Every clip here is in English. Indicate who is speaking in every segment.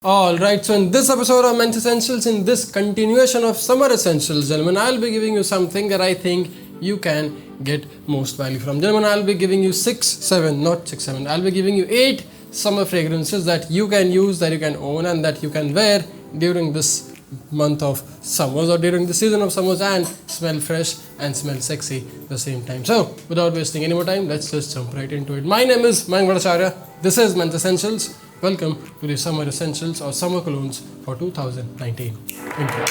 Speaker 1: Alright, so in this episode of Men's Essentials, in this continuation of Summer Essentials, gentlemen, I'll be giving you something that I think you can get most value from. Gentlemen, I'll be giving you I'll be giving you 8 summer fragrances that you can use, that you can own, and that you can wear during this month of summers or during the season of summers and smell fresh and smell sexy at the same time. So, without wasting any more time, let's just jump right into it. My name is Mayank Bhattacharya. This is Men's Essentials. Welcome to the Summer Essentials or Summer Colognes for 2019. Intro.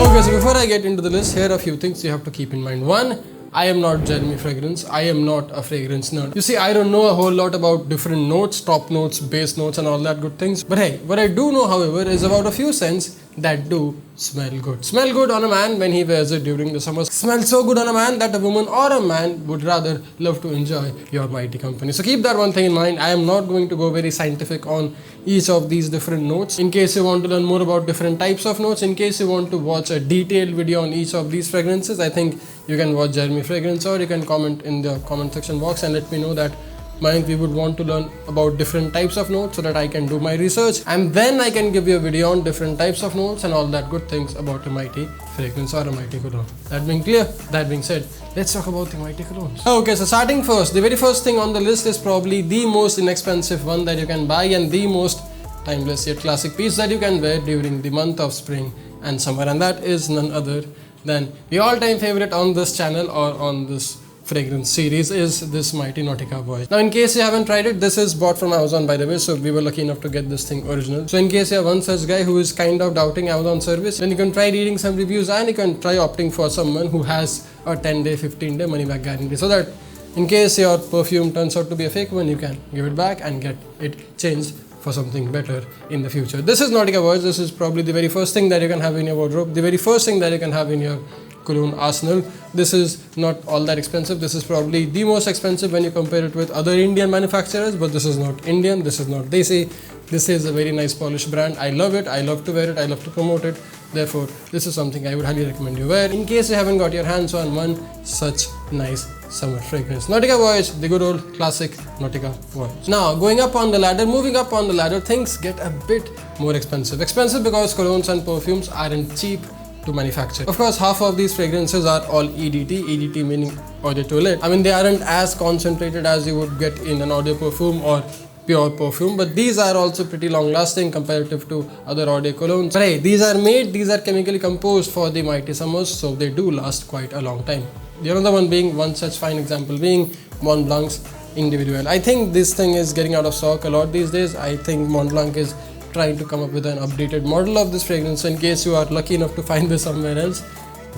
Speaker 1: Okay, so before I get into the list, here are a few things you have to keep in mind. One, I am not Jeremy Fragrance. I am not a fragrance nerd. You see, I don't know a whole lot about different notes, top notes, base notes and all that good things. But hey, what I do know, however, is about a few scents that do smell good. Smell good on a man when he wears it during the summer. Smell so good on a man that a woman or a man would rather love to enjoy your mighty company. So keep that one thing in mind. I am not going to go very scientific on each of these different notes. In case you want to learn more about different types of notes, in case you want to watch a detailed video on each of these fragrances, I think you can watch Jeremy Fragrance, or you can comment in the comment section box and let me know that Mayank, we would want to learn about different types of notes so that I can do my research, and then I can give you a video on different types of notes and all that good things about a mighty fragrance or a mighty cologne. That being clear, that being said, let's talk about the mighty colognes. Okay, so starting first, the very first thing on the list is probably the most inexpensive one that you can buy and the most timeless yet classic piece that you can wear during the month of spring and summer, and that is none other than the all-time favorite on this channel or on this fragrance series is this mighty Nautica Voyage. Now, in case you haven't tried it, this is bought from Amazon, by the way, so we were lucky enough to get this thing original. So in case you are one such guy who is kind of doubting Amazon service, then you can try reading some reviews and you can try opting for someone who has a 10-day, 15-day money-back guarantee, so that in case your perfume turns out to be a fake one, you can give it back and get it changed for something better in the future. This is Nautica Voyage. This is probably the very first thing that you can have in your wardrobe, the very first thing that you can have in your cologne arsenal. This is not all that expensive. This is probably the most expensive when you compare it with other Indian manufacturers, but this is not Indian, this is not Desi. This is a very nice polished brand. I love it, I love to wear it, I love to promote it. Therefore, this is something I would highly recommend you wear in case you haven't got your hands on one such nice summer fragrance. Nautica Voyage, the good old classic Nautica Voyage. Now, moving up on the ladder, things get a bit more expensive. Expensive because colognes and perfumes aren't cheap to manufacture. Of course, half of these fragrances are all EDT meaning eau de toilette. I mean, they aren't as concentrated as you would get in an eau de perfume or pure perfume, but these are also pretty long lasting comparative to other eau de colognes. But hey, these are chemically composed for the mighty summers, so they do last quite a long time. The other one being, one such fine example being Montblanc's Individuel. I think this thing is getting out of stock a lot these days. I think Montblanc is trying to come up with an updated model of this fragrance. So in case you are lucky enough to find this somewhere else,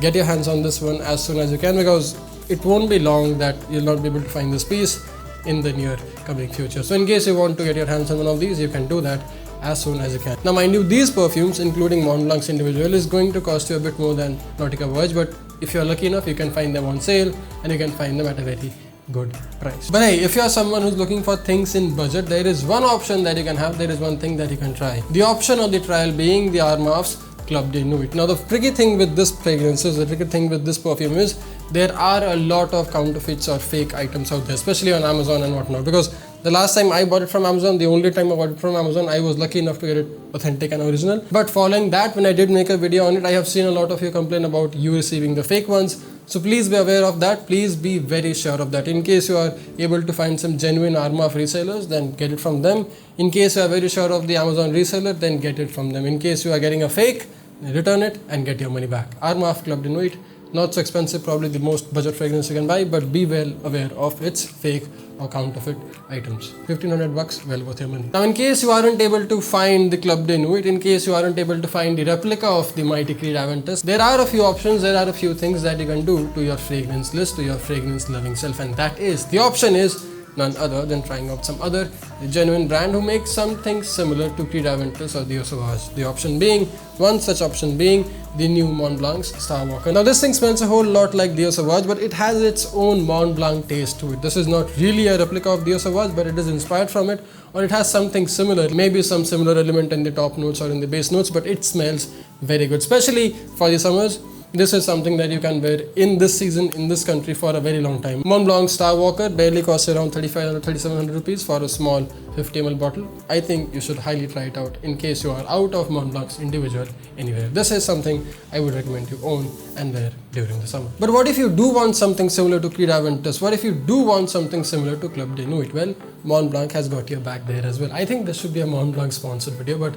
Speaker 1: get your hands on this one as soon as you can, because it won't be long that you'll not be able to find this piece in the near coming future. So in case you want to get your hands on one of these, you can do that as soon as you can. Now mind you, these perfumes, including Montblanc's Individuel, is going to cost you a bit more than Nautica Voyage, but if you're lucky enough, you can find them on sale and you can find them at a very good price. But hey, if you are someone who's looking for things in budget, there is one option that you can have, there is one thing that you can try. The option or the trial being the Armaf's Club de Nuit. Now the tricky thing with this fragrances, the tricky thing with this perfume is there are a lot of counterfeits or fake items out there, especially on Amazon and whatnot, because the last time I bought it from Amazon, the only time I bought it from Amazon, I was lucky enough to get it authentic and original. But following that, when I did make a video on it, I have seen a lot of you complain about you receiving the fake ones. So please be aware of that. Please be very sure of that. In case you are able to find some genuine Armaf resellers, then get it from them. In case you are very sure of the Amazon reseller, then get it from them. In case you are getting a fake, return it and get your money back. Armaf Club de Nuit, not so expensive, probably the most budget fragrance you can buy, but be well aware of its fake or counterfeit items. 1500 bucks, well worth your money. Now in case you aren't able to find the Club de Nuit, in case you aren't able to find the replica of the mighty Creed Aventus, there are a few options, there are a few things that you can do to your fragrance list, to your fragrance loving self, and that is, the option is none other than trying out some other genuine brand who makes something similar to Creed Aventus or the Eau Sauvage. The option being, one such option being the new Montblanc's Starwalker. Now this thing smells a whole lot like the Eau Sauvage, but it has its own Montblanc taste to it. This is not really a replica of the Eau Sauvage, but it is inspired from it or it has something similar, maybe some similar element in the top notes or in the base notes, but it smells very good, especially for the summers. This is something that you can wear in this season, in this country for a very long time. Mont Blanc Star Walker barely costs around 3,500 3,700 rupees for a small 50 ml bottle. I think you should highly try it out in case you are out of Mont Blanc's individual anywhere. This is something I would recommend you own and wear during the summer. But what if you do want something similar to Creed Aventus? What if you do want something similar to Club de Nuit? Well, Mont Blanc has got your back there as well. I think this should be a Mont Blanc sponsored video, but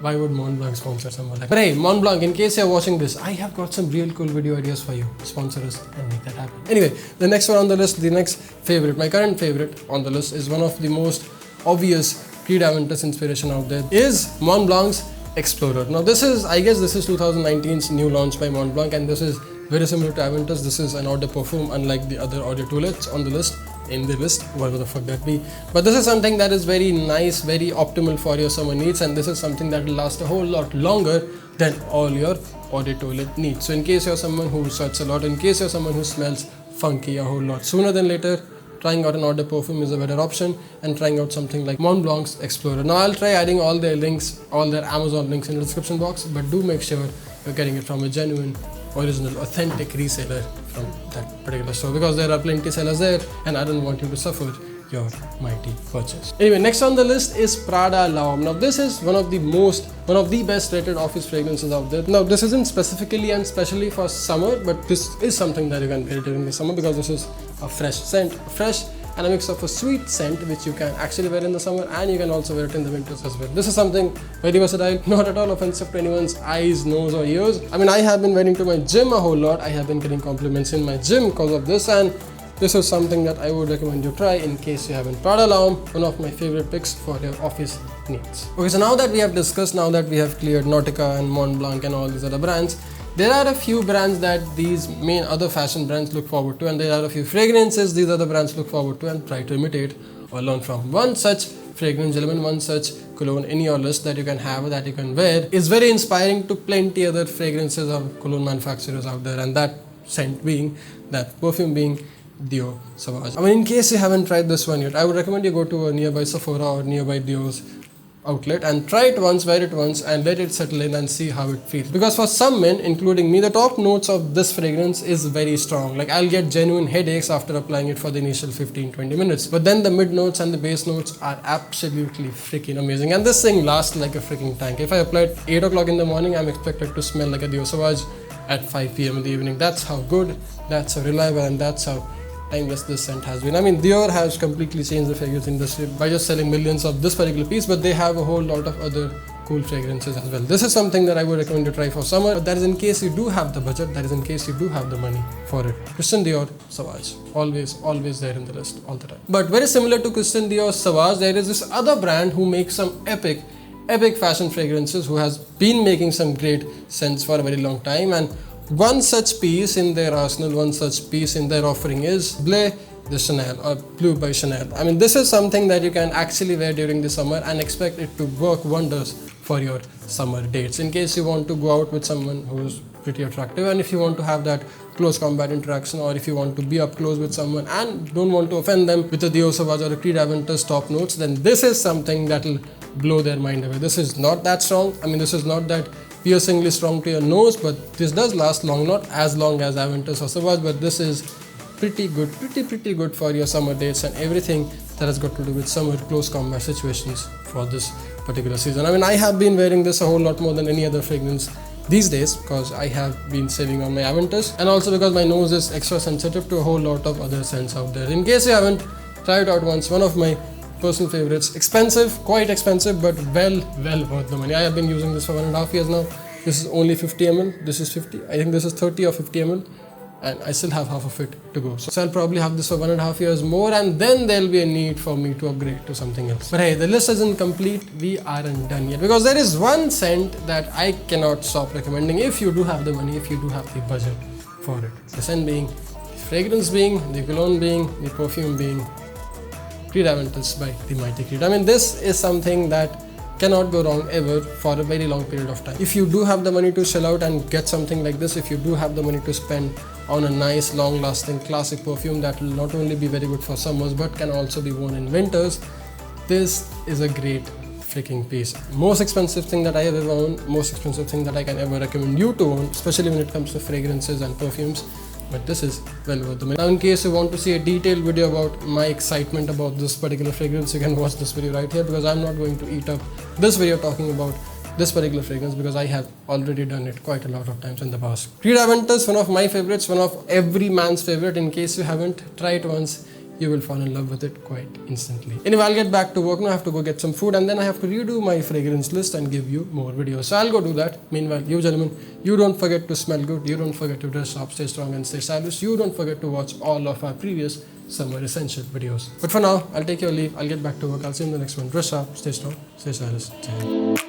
Speaker 1: why would Mont Blanc sponsor someone like that? But hey, Mont Blanc, in case you're watching this, I have got some real cool video ideas for you. Sponsor us and make that happen. Anyway, the next one on the list, the next favorite, my current favorite on the list is one of the most obvious Creed Aventus inspiration out there, is Mont Blanc's Explorer. Now this is, I guess this is 2019's new launch by Mont Blanc, and this is very similar to Aventus. This is an eau de parfum, unlike the other eau de toilettes on the list, whatever the fuck that be. But this is something that is very nice, very optimal for your summer needs, and this is something that will last a whole lot longer than all your eau de toilette needs. So in case you're someone who sweats a lot, in case you're someone who smells funky a whole lot sooner than later, trying out an eau de parfum is a better option, and trying out something like Mont Blanc's Explorer. Now I'll try adding all their links, all their Amazon links in the description box, but do make sure you're getting it from a genuine, original, authentic reseller from that particular store, because there are plenty sellers there and I don't want you to suffer your mighty purchase. Anyway, next on the list is Prada L'Homme. Now this is one of the best rated office fragrances out there. Now this isn't specifically and specially for summer, but this is something that you can wear during the summer because this is a fresh scent, and a mix of a sweet scent which you can actually wear in the summer, and you can also wear it in the winters as well. This is something very versatile, not at all offensive to anyone's eyes, nose or ears. I mean, I have been wearing to my gym a whole lot. I have been getting compliments in my gym because of this, and this is something that I would recommend you try in case you haven't. Prada L'Homme, one of my favorite picks for your office needs. Okay, so now that we have discussed, now that we have cleared Nautica and Mont Blanc and all these other brands, there are a few brands that these main other fashion brands look forward to, and there are a few fragrances these other brands look forward to and try to imitate or learn from. One such fragrance, gentlemen, one such cologne in your list that you can have, that you can wear, is very inspiring to plenty other fragrances or cologne manufacturers out there, and that scent being, that perfume being Dior Sauvage. I mean, in case you haven't tried this one yet, I would recommend you go to a nearby Sephora or nearby Dior's outlet and try it once, wear it once, and let it settle in and see how it feels. Because for some men, including me, the top notes of this fragrance is very strong. Like, I'll get genuine headaches after applying it for the initial 15-20 minutes. But then the mid notes and the base notes are absolutely freaking amazing. And this thing lasts like a freaking tank. If I apply it 8 o'clock in the morning, I'm expected to smell like a Dior Sauvage at 5 p.m. in the evening. That's how good, that's how reliable, and that's how timeless this scent has been. I mean, Dior has completely changed the fragrance industry by just selling millions of this particular piece, but they have a whole lot of other cool fragrances as well. This is something that I would recommend to try for summer, but that is in case you do have the budget, that is in case you do have the money for it. Christian Dior Sauvage, always there in the list all the time. But very similar to Christian Dior Sauvage, there is this other brand who makes some epic fashion fragrances, who has been making some great scents for a very long time, and one such piece in their arsenal, one such piece in their offering is Bleu de Chanel, or Bleu by Chanel. I mean, this is something that you can actually wear during the summer and expect it to work wonders for your summer dates. In case you want to go out with someone who is pretty attractive, and if you want to have that close combat interaction, or if you want to be up close with someone and don't want to offend them with a Dior Sauvage or a Creed Aventus top notes, then this is something that will blow their mind away. This is not that strong. I mean, this is not that piercingly strong to your nose, but this does last long, not as long as Aventus or Sauvage, but this is pretty good for your summer dates and everything that has got to do with summer close combat situations for this particular season. I mean, I have been wearing this a whole lot more than any other fragrance these days because I have been saving on my Aventus, and also because my nose is extra sensitive to a whole lot of other scents out there. In case you haven't, try it out once. One of my personal favorites. Expensive, quite expensive, but well worth the money. I have been using this for 1.5 years now. This is only 50 ml. This is 50. I think this is 30 or 50 ml. And I still have half of it to go. So I'll probably have this for 1.5 years more, and then there'll be a need for me to upgrade to something else. But hey, the list isn't complete. We aren't done yet, because there is one scent that I cannot stop recommending if you do have the money, if you do have the budget for it. The scent being, the fragrance being, the cologne being, the perfume being Creed Aventus by the mighty Creed. I mean, this is something that cannot go wrong ever for a very long period of time. If you do have the money to shell out and get something like this, if you do have the money to spend on a nice, long-lasting, classic perfume that will not only be very good for summers but can also be worn in winters, This is a great freaking piece. Most expensive thing that I have ever owned, most expensive thing that I can ever recommend you to own, especially when it comes to fragrances and perfumes. But this is well worth the money. Now, in case you want to see a detailed video about my excitement about this particular fragrance, you can watch this video right here, because I'm not going to eat up this video talking about this particular fragrance, because I have already done it quite a lot of times in the past. Creed Aventus, one of my favorites, one of every man's favorite. In case you haven't, try it once. You will fall in love with it quite instantly. Anyway, I'll get back to work now. I have to go get some food, and then I have to redo my fragrance list and give you more videos. So I'll go do that. Meanwhile, you gentlemen, you don't forget to smell good. You don't forget to dress up, stay strong and stay stylish. You don't forget to watch all of our previous summer essential videos. But for now, I'll take your leave. I'll get back to work. I'll see you in the next one. Dress up, stay strong, stay stylish.